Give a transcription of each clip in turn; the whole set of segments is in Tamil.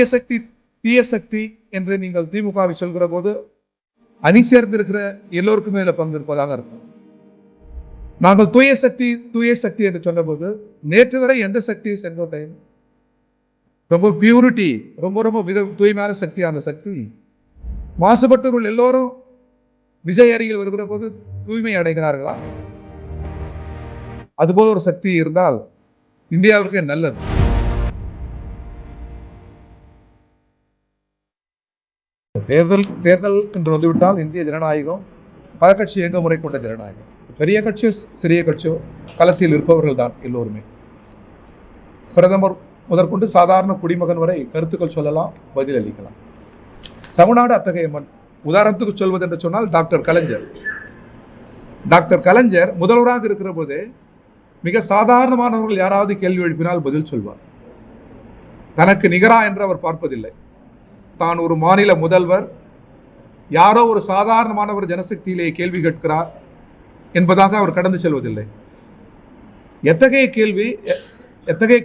தீய சக்தி தீய சக்தி என்று நீங்கள் திமுகவை சொல்கிற போது அணி சேர்ந்திருக்கிற எல்லோருக்குமே இதில் பங்கு இருப்பதாக இருக்கும். நாங்கள் தூய சக்தி என்று சொன்னபோது நேற்று வரை எந்த சக்தி செங்கோட்டையன் ரொம்ப பியூரிட்டி, ரொம்ப ரொம்ப மிக தூய்மையான சக்தி. அந்த சக்தி மாசுபட்டவர்கள் எல்லோரும் விஜய் அருகில் வருகிற போது தூய்மை அடைகிறார்களா? அதுபோல ஒரு சக்தி இருந்தால் இந்தியாவிற்கு நல்லது. தேர்தல் என்று வந்துவிட்டால் இந்திய ஜனநாயகம் பல கட்சி இயங்க முறை கொண்ட ஜனநாயகம். பெரிய கட்சியோ சிறிய கட்சியோ களத்தில் இருப்பவர்கள் தான் எல்லோருமே. பிரதமர் முதற்கொண்டு சாதாரண குடிமகன் வரை கருத்துக்கள் சொல்லலாம், பதில் அளிக்கலாம். தமிழ்நாடு அத்தகைய மண். உதாரணத்துக்கு சொல்வது என்று சொன்னால் டாக்டர் கலைஞர் முதல்வராக இருக்கிற போதே மிக சாதாரணமானவர்கள் யாராவது கேள்வி எழுப்பினால் பதில் சொல்வார். தனக்கு நிகரா என்று அவர் பார்ப்பதில்லை. தான் ஒரு மாநில முதல்வர், யாரோ ஒரு சாதாரணமானவர் ஜனசக்தியிலே கேள்வி கேட்கிறார் என்பதாக அவர் கடந்து செல்வதில்லை. எத்தகைய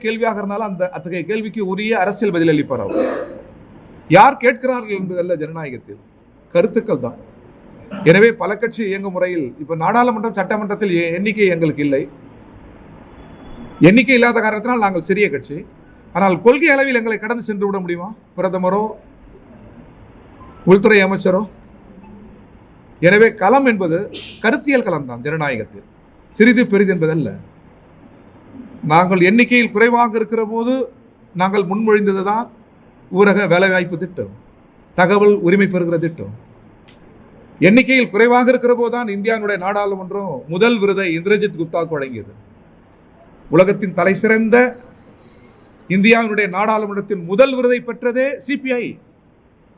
கேள்வியாக இருந்தாலும் அத்தகைய கேள்விக்கு உரிய அரசியல் பதில் அளிப்பார் அவர். யார் கேட்கிறார்கள் என்பதல்ல ஜனநாயகத்தில், கருத்துக்கள் தான். எனவே பல கட்சி இயங்கும் முறையில் இப்ப நாடாளுமன்றம் சட்டமன்றத்தில் எண்ணிக்கை எங்களுக்கு இல்லை. எண்ணிக்கை இல்லாத காரணத்தினால் நாங்கள் சிறிய கட்சி. ஆனால் கொள்கை அளவில் எங்களை கடந்து சென்று விட முடியுமா பிரதமரோ உள்துறை அமைச்சரோ? எனவே களம் என்பது கருத்தியல் களம் தான் ஜனநாயகத்தில், சிறிது பெரிது என்பதல்ல. நாங்கள் எண்ணிக்கையில் குறைவாக இருக்கிற போது நாங்கள் முன்மொழிந்ததுதான் ஊரக வேலைவாய்ப்பு திட்டம், தகவல் உரிமை பெறுகிற திட்டம். எண்ணிக்கையில் குறைவாக இருக்கிற போதுதான் இந்தியாவுடைய நாடாளுமன்றம் முதல் விருதை இந்திரஜித் குப்தாவுக்கு வழங்கியது. உலகத்தின் தலை சிறந்த இந்தியாவினுடைய நாடாளுமன்றத்தின் முதல் விருதை பெற்றதே சிபிஐ.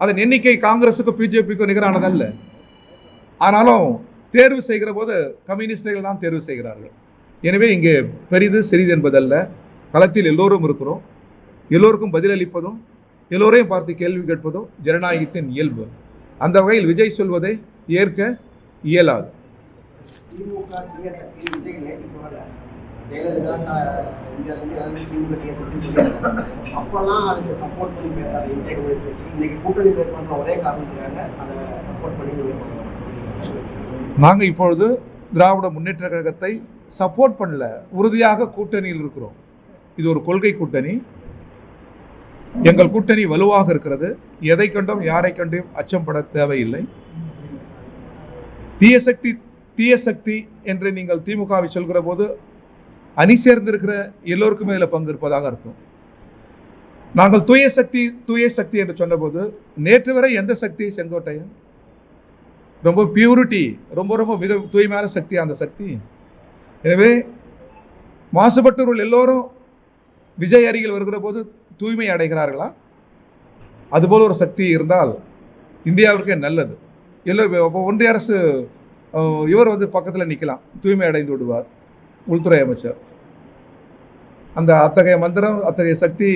அதன் எண்ணிக்கை காங்கிரசுக்கு பிஜேபிக்கு நிகரானதல்ல. ஆனாலும் தேர்வு செய்கிற போது கம்யூனிஸ்டுகள் தான் தேர்வு செய்கிறார்கள். எனவே இங்கே பெரிது சிறிது என்பதல்ல, களத்தில் எல்லோரும் இருக்கிறோம். எல்லோருக்கும் பதிலளிப்பதும் எல்லோரையும் பார்த்து கேள்வி கேட்பதும் ஜனநாயகத்தின் இயல்பு. அந்த வகையில் விஜய் சொல்வதை ஏற்க இயலாது. நாங்க இப்பொழுது திராவிட முன்னேற்ற கழகத்தை சப்போர்ட் பண்ணல, உறுதியாக கூட்டணியில் இருக்கிறோம். இது ஒரு கொள்கை கூட்டணி. எங்கள் கூட்டணி வலுவாக இருக்கிறது. எதை கண்டும் யாரை கண்டும் அச்சம்பட தேவையில்லை. தீய சக்தி என்று நீங்கள் திமுகவை சொல்கிற போது அணி சேர்ந்திருக்கிற எல்லோருக்குமே இதில் பங்கு இருப்பதாக அர்த்தம். நாங்கள் தூய சக்தி என்று சொன்னபோது நேற்று வரை எந்த சக்தி செங்கோட்டையன் ரொம்ப பியூரிட்டி, ரொம்ப ரொம்ப மிக தூய்மையான சக்தி. அந்த சக்தி. எனவே மாசுபட்டவர்கள் எல்லோரும் விஜய் அருகில் வருகிற போது தூய்மை அடைகிறார்களா? அதுபோல ஒரு சக்தி இருந்தால் இந்தியாவிற்கே நல்லது. எல்லோரும் ஒன்றிய அரசு இவர் பக்கத்தில் நிற்கலாம், தூய்மை அடைந்து விடுவார் உள்துறை அமைச்சர். அத்தகைய மந்திரம், அத்தகைய சக்தி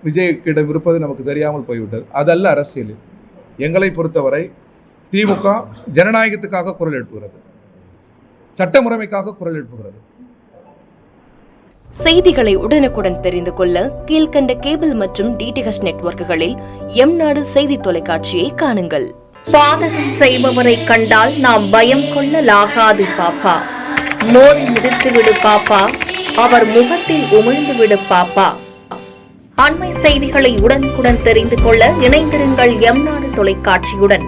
விஜய்கிடம் இருப்பது நமக்கு தெரியாமல் போய்விட்டது. அதல்ல அரசியலில். எங்களை பொறுத்தவரை திமுக ஜனநாயகத்துக்காக குரல் எழுப்புகிறது, சட்ட முறைமைக்காக குரல் எழுப்புகிறது. செய்திகளை உடனுக்குடன் தெரிந்து கொள்ள கீழ்கண்ட கேபிள் மற்றும் டிடிஎச் நெட்வொர்க்குகளில் எம்நாடு செய்தி தொலைக்காட்சியை காணுங்கள். பாதகம் செய்பவரை கண்டால் நாம் பயம் கொள்ளலாகாது பாப்பா. மோதி மிதித்து விடு பாப்பா, அவர் முகத்தில் உமிழ்ந்து விடு பாப்பா. அண்மை செய்திகளை உடனுக்குடன் தெரிந்து கொள்ள இணைந்திருங்கள் எம்நாடு தொலைக்காட்சியுடன்.